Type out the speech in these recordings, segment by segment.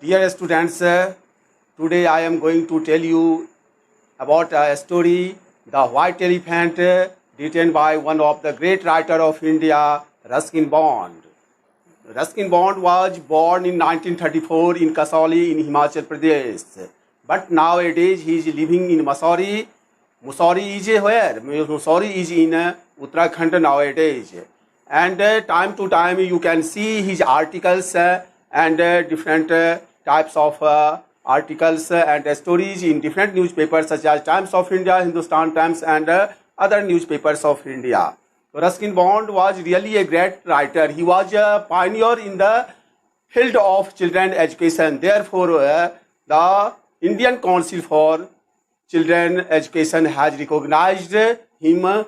Dear students, today I am going to tell you about a story, The White Elephant, written by one of the great writer of India, Ruskin Bond. Ruskin Bond was born in 1934 in Kasauli in Himachal Pradesh. But nowadays he is living in Mussoorie. Mussoorie is where? Mussoorie is in Uttarakhand nowadays. And time to time you can see his articles and different types of articles and stories in different newspapers such as Times of India, Hindustan Times and other newspapers of India. Ruskin Bond was really a great writer. He was a pioneer in the field of children education. Therefore, the Indian Council for Children Education has recognized him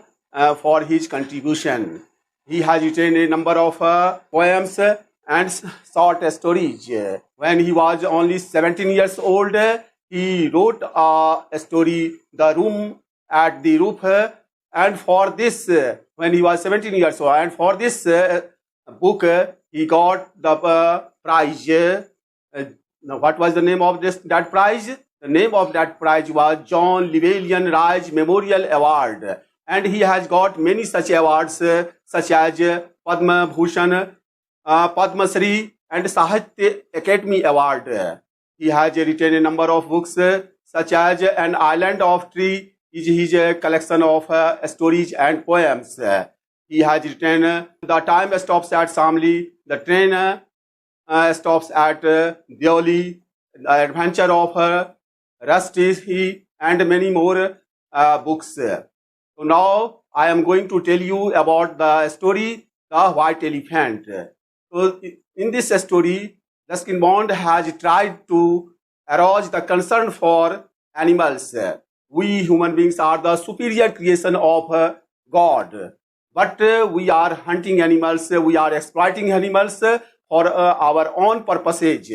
for his contribution. He has written a number of poems and short stories. When he was only 17 years old, he wrote a story, The Room at the Roof, and for this, when he was 17 years old, and for this book, he got the prize. What was the name of that prize? The name of that prize was John Llewellyn Raj Memorial Award. And he has got many such awards such as Padma Bhushan, Padma Shri and Sahitya Academy Award. He has written a number of books such as An Island of Tree is his collection of stories and poems. He has written The Time Stops at Samli, The Train Stops at Deoli, The Adventure of Rusty and many more books. So now I am going to tell you about the story, The White Elephant. So in this story, Ruskin Bond has tried to arouse the concern for animals. We human beings are the superior creation of God. But we are hunting animals, we are exploiting animals for our own purposes.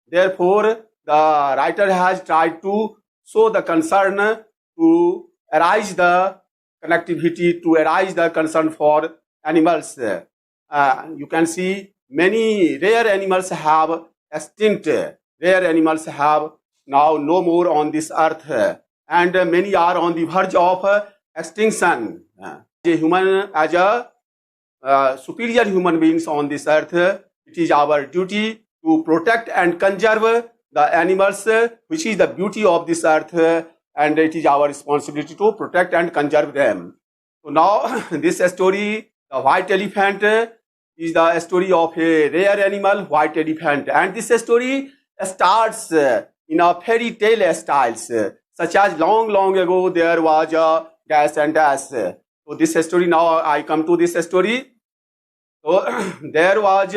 Therefore, the writer has tried to show the concern to arise the connectivity, to arise the concern for animals. You can see many rare animals have extinct. Rare animals have now no more on this earth. And many are on the verge of extinction. As a superior human beings on this earth, it is our duty to protect and conserve the animals, which is the beauty of this earth, and it is our responsibility to protect and conserve them. So now this story, The White Elephant, is the story of a rare animal, white elephant. And this story starts in a fairy tale styles, such as long ago there was a dash and dash. So this story, now I come to this story. So there was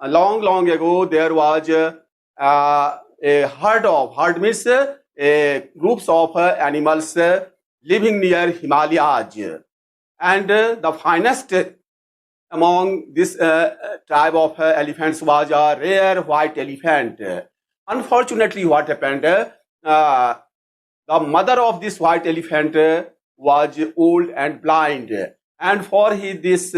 long ago there was a herd means groups of animals living near Himalayas, and the finest among this tribe of elephants was a rare white elephant. Unfortunately, what happened? The mother of this white elephant was old and blind, and for his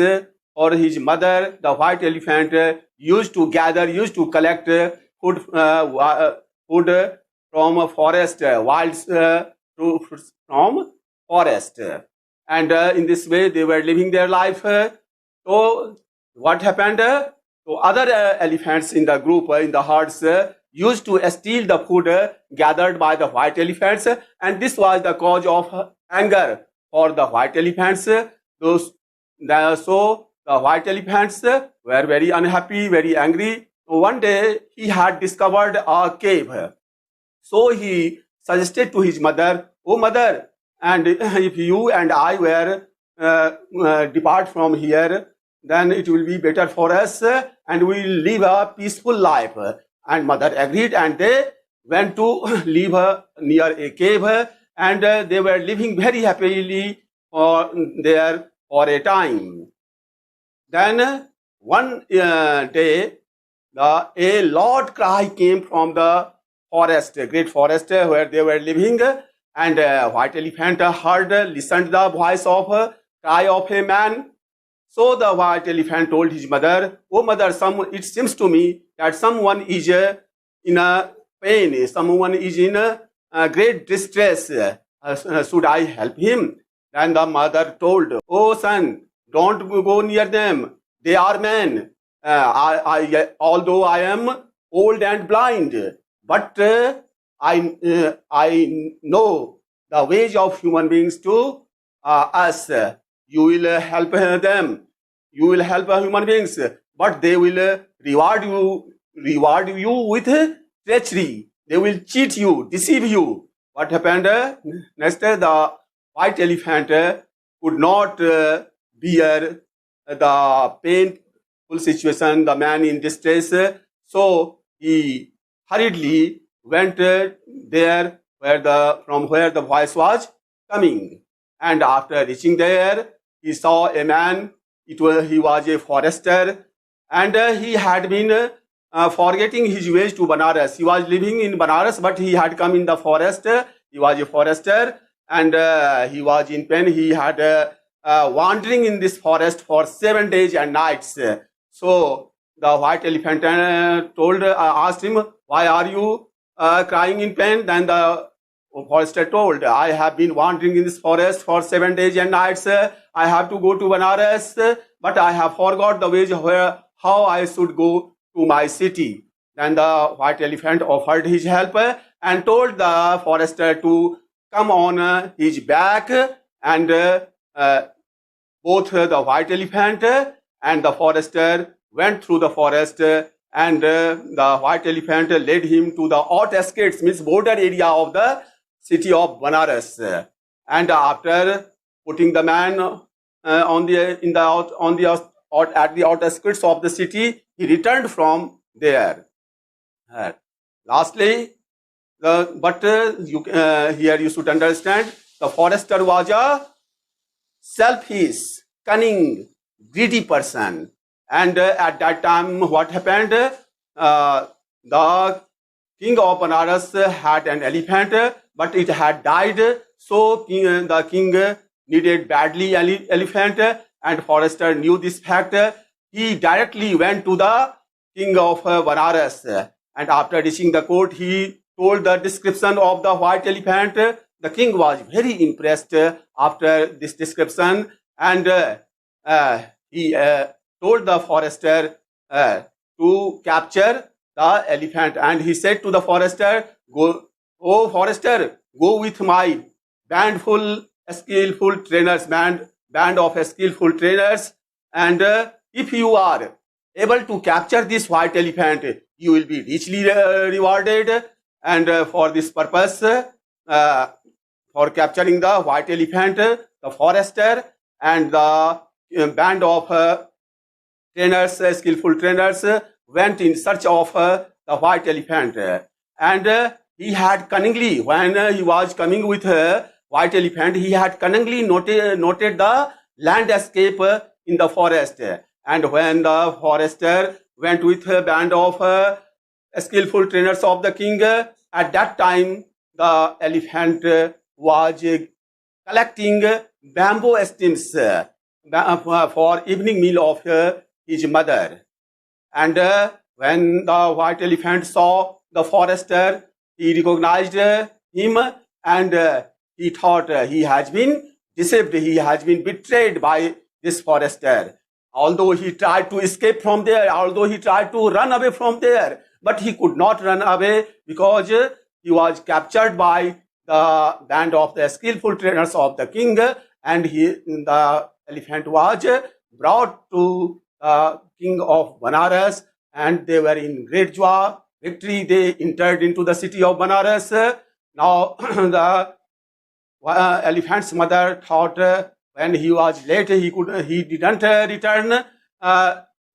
mother, the white elephant used to collect food from a forest, wild fruits from forest, and in this way they were living their life. So what happened? So other elephants in the group, in the herds, used to steal the food gathered by the white elephants, and this was the cause of anger for the white elephants. So the white elephants were very unhappy, very angry. One day he had discovered a cave. So he suggested to his mother, "Oh mother, and if you and I were depart from here, then it will be better for us and we will live a peaceful life." And mother agreed, and they went to live near a cave, and they were living very happily there for a time. Then one day, a loud cry came from the forest, a great forest where they were living, and white elephant listened the voice of cry of a man, So the white elephant told his mother, "Oh mother, it seems to me that someone is in a pain, someone is in a great distress. Should I help him?" And the mother told, "Oh son, don't go near them. They are men. Although I am old and blind, but I know the ways of human beings to us. You will help them. You will help human beings, but they will reward you with treachery. They will cheat you, deceive you." What happened? Next, the white elephant could not bear the painful situation, the man in distress. So he hurriedly went there from where the voice was coming. And after reaching there, he saw a man. He was a forester, and he had been forgetting his ways to Banaras. He was living in Banaras, but he had come in the forest. He was a forester, and he was in pain. He had wandering in this forest for 7 days and nights. So the white elephant asked him, "Why are you crying in pain?" Then the forester told, "I have been wandering in this forest for 7 days and nights. I have to go to Banaras, but I have forgot the ways how I should go to my city." Then the white elephant offered his help and told the forester to come on his back, and both the white elephant and the forester went through the forest, and the white elephant led him to the outskirts, means border area of the city of Banaras. And after putting the man at the outskirts of the city, he returned from there. Lastly, here you should understand, the forester was a selfish, cunning, greedy person. And at that time, what happened? The king of Banaras had an elephant, but it had died. So the king needed badly elephant, and forester knew this fact. He directly went to the king of Banaras, and after reaching the court, he told the description of the white elephant. The king was very impressed after this description, and he told the forester to capture the elephant. And he said to the forester, "Oh forester, go with my band of skillful trainers, and if you are able to capture this white elephant, you will be richly rewarded. And for this purpose, for capturing the white elephant, the forester and the band of skillful trainers went in search of the white elephant. And he had cunningly, when he was coming with white elephant, he had cunningly noted the landscape in the forest. And when the forester went with a band of skillful trainers of the king, at that time the elephant was collecting bamboo stems for evening meal of his mother. And when the white elephant saw the forester, he recognized him, and he thought he has been deceived, he has been betrayed by this forester. Although he tried to escape from there, although he tried to run away from there, but he could not run away because he was captured by the band of the skillful trainers of the king, and the elephant was brought to the king of Banaras, and they were in great joy, victory. They entered into the city of Banaras. Now the elephant's mother thought when he was late, he didn't return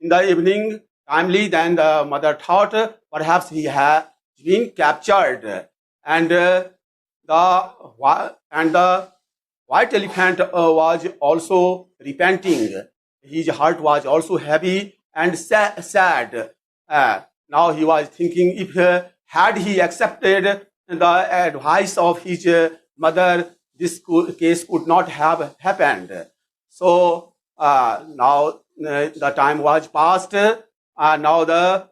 in the evening timely. Then the mother thought perhaps he had been captured, and the white elephant was also repenting. His heart was also heavy and sad. Now he was thinking, if had he accepted the advice of his mother, this case could not have happened. So Now the time was past. Now the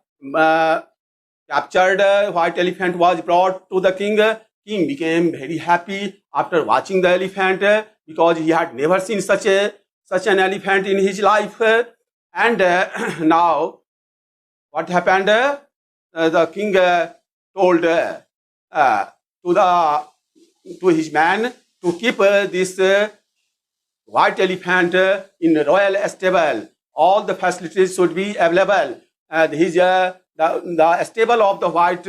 captured white elephant was brought to the king. King became very happy after watching the elephant because he had never seen such an elephant in his life. And now what happened? The king told to the to his man to keep this white elephant in royal stable. All the facilities should be available. The stable of the white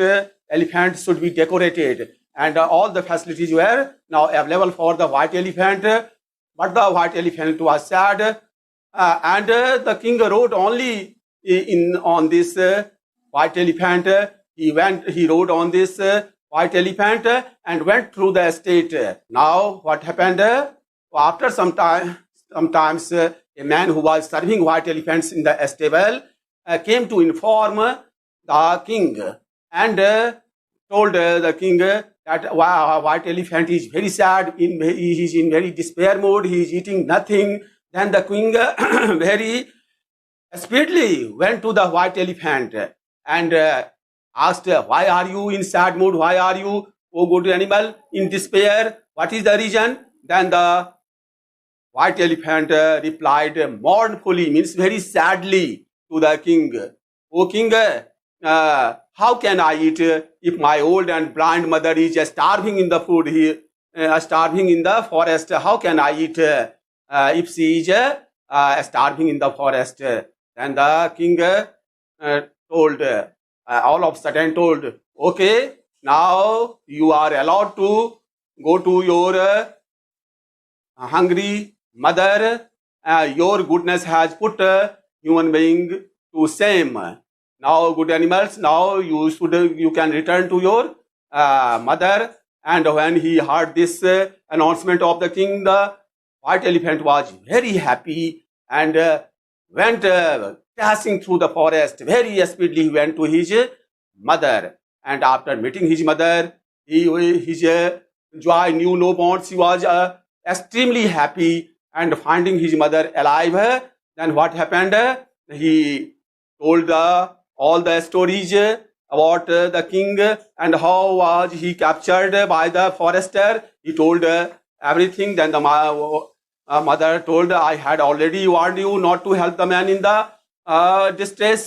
elephant should be decorated, and all the facilities were now available for the white elephant. But the white elephant was sad, and the king rode only on this white elephant. He rode on this white elephant and went through the estate. Now what happened? After sometimes a man who was serving white elephants in the stable came to inform the king and told the king that white elephant is very sad, he is in very despair mood, he is eating nothing. Then the king very speedily went to the white elephant and asked, why are you in sad mood? Why are you, oh good animal, in despair? What is the reason? Then the white elephant replied mournfully, means very sadly, to the king. O king, how can I eat if my old and blind mother is starving in the food here, starving in the forest? How can I eat if she is starving in the forest? Then the king told, all of a sudden told, okay, now you are allowed to go to your hungry mother. Your goodness has put human being to shame. Now, good animals, now you can return to your mother. And when he heard this announcement of the king, the white elephant was very happy and went passing through the forest. Very speedily he went to his mother. And after meeting his mother, his joy knew no bounds. He was extremely happy and finding his mother alive. Then what happened? He told all the stories about the king and how was he captured by the forester. He told everything. Then the mother told, I had already warned you not to help the man in the distress.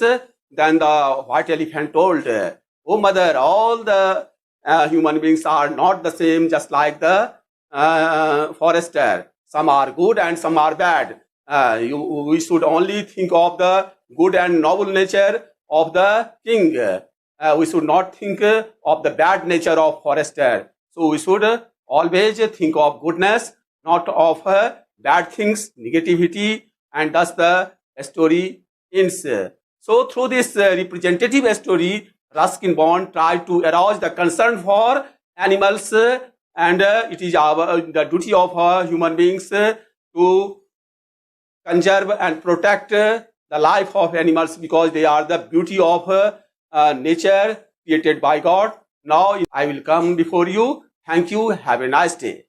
Then the white elephant told, oh mother, all the human beings are not the same, just like the forester. Some are good and some are bad. We should only think of the good and noble nature of the king. We should not think of the bad nature of forester. So we should always think of goodness, not of bad things, negativity, and thus the story ends. So through this representative story, Ruskin Bond tried to arouse the concern for animals, and it is the duty of human beings to conserve and protect the life of animals because they are the beauty of nature created by God. Now I will come before you. Thank you. Have a nice day.